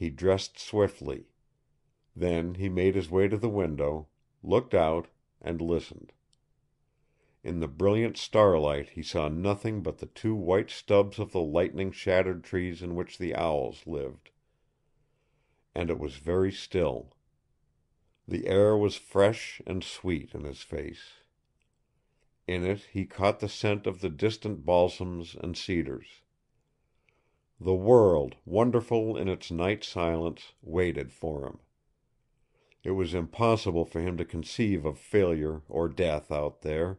He dressed swiftly. Then he made his way to the window, looked out, and listened. In the brilliant starlight he saw nothing but the two white stubs of the lightning-shattered trees in which the owls lived. And it was very still. The air was fresh and sweet in his face. In it he caught the scent of the distant balsams and cedars. The world, wonderful in its night silence, waited for him. It was impossible for him to conceive of failure or death out there,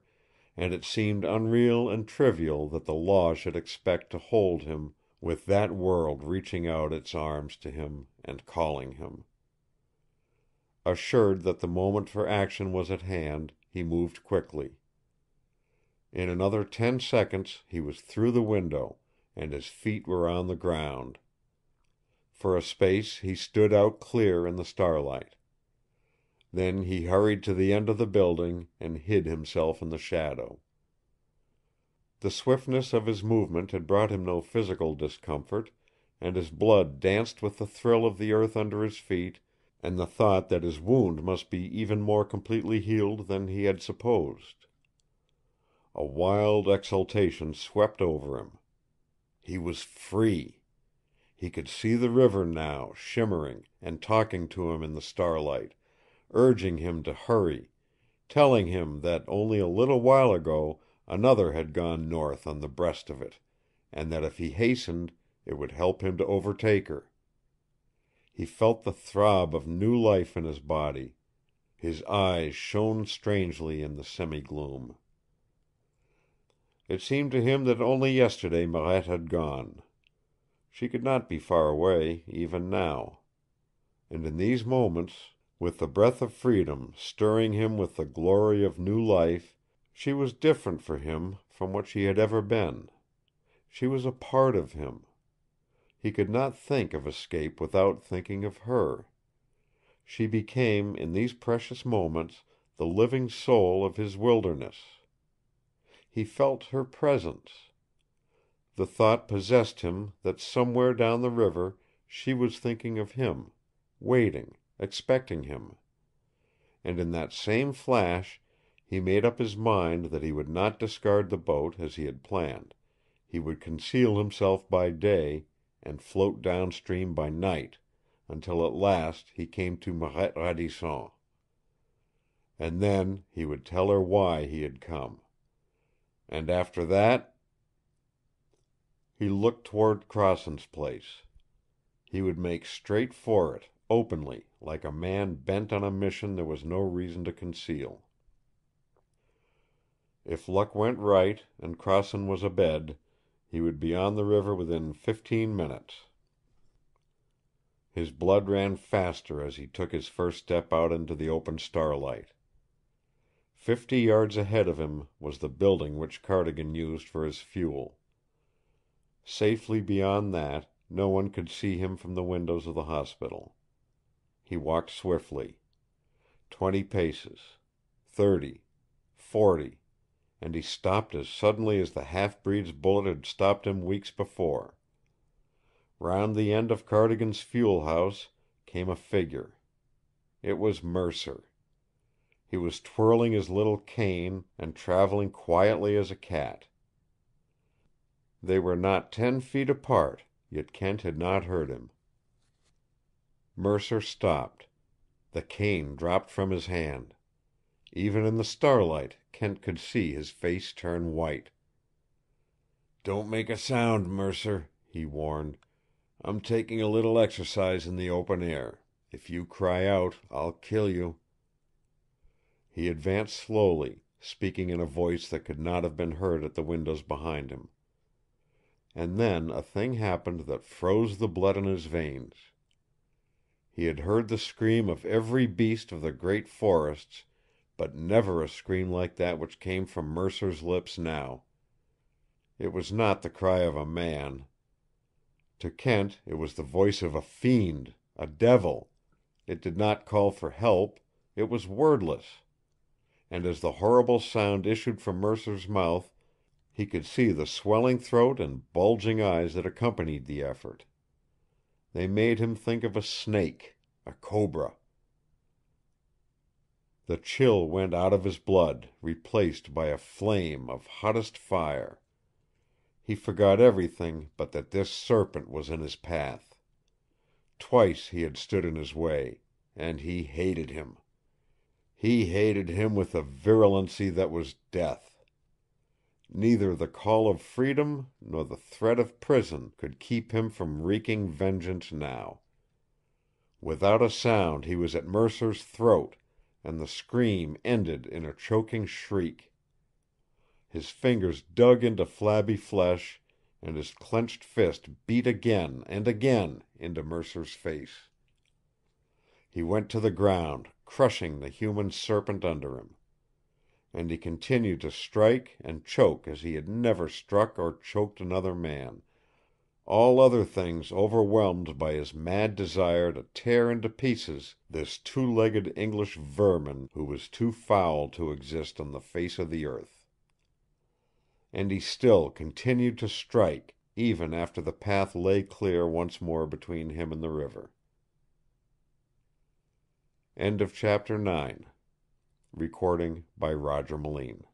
and it seemed unreal and trivial that the law should expect to hold him with that world reaching out its arms to him and calling him. Assured that the moment for action was at hand, he moved quickly. In another 10 seconds he was through the window, and his feet were on the ground. For a space he stood out clear in the starlight. Then he hurried to the end of the building and hid himself in the shadow. The swiftness of his movement had brought him no physical discomfort, and his blood danced with the thrill of the earth under his feet and the thought that his wound must be even more completely healed than he had supposed. A wild exultation swept over him. He was free. He could see the river now, shimmering and talking to him in the starlight, urging him to hurry, telling him that only a little while ago another had gone north on the breast of it, and that if he hastened it would help him to overtake her. He felt the throb of new life in his body. His eyes shone strangely in the semi-gloom. It seemed to him that only yesterday Marette had gone. She could not be far away, even now. And in these moments, with the breath of freedom stirring him with the glory of new life, she was different for him from what she had ever been. She was a part of him. He could not think of escape without thinking of her. She became, in these precious moments, the living soul of his wilderness. He felt her presence. The thought possessed him that somewhere down the river she was thinking of him, waiting, expecting him. And in that same flash he made up his mind that he would not discard the boat as he had planned. He would conceal himself by day and float downstream by night, until at last he came to Marette Radisson. And then he would tell her why he had come. And after that he looked toward Crossen's place. He would make straight for it, openly, like a man bent on a mission there was no reason to conceal. If luck went right and Crossen was abed, he would be on the river within 15 minutes. His blood ran faster as he took his first step out into the open starlight. 50 yards ahead of him was the building which Cardigan used for his fuel. Safely beyond that, no one could see him from the windows of the hospital. He walked swiftly. 20 paces, 30, 40, and he stopped as suddenly as the half-breed's bullet had stopped him weeks before. Round the end of Cardigan's fuel house came a figure. It was Mercer. He was twirling his little cane and traveling quietly as a cat. They were not 10 feet apart, yet Kent had not heard him. Mercer stopped. The cane dropped from his hand. Even in the starlight Kent could see his face turn white. "Don't make a sound, Mercer," he warned. "I'm taking a little exercise in the open air. If you cry out, I'll kill you." He advanced slowly, speaking in a voice that could not have been heard at the windows behind him. And then a thing happened that froze the blood in his veins. He had heard the scream of every beast of the great forests, but never a scream like that which came from Mercer's lips now. It was not the cry of a man. To Kent it was the voice of a fiend, a devil. It did not call for help. It was wordless. And as the horrible sound issued from Mercer's mouth, he could see the swelling throat and bulging eyes that accompanied the effort. They made him think of a snake, a cobra. The chill went out of his blood, replaced by a flame of hottest fire. He forgot everything but that this serpent was in his path. Twice he had stood in his way, and he hated him. He hated him with a virulency that was death. Neither the call of freedom nor the threat of prison could keep him from wreaking vengeance now. Without a sound he was at Mercer's throat, and the scream ended in a choking shriek. His fingers dug into flabby flesh, and his clenched fist beat again and again into Mercer's face. He went to the ground, crushing the human serpent under him. And he continued to strike and choke as he had never struck or choked another man, all other things overwhelmed by his mad desire to tear into pieces this two-legged English vermin who was too foul to exist on the face of the earth. And he still continued to strike, even after the path lay clear once more between him and the river. End of chapter 9. Recording by Roger Moline.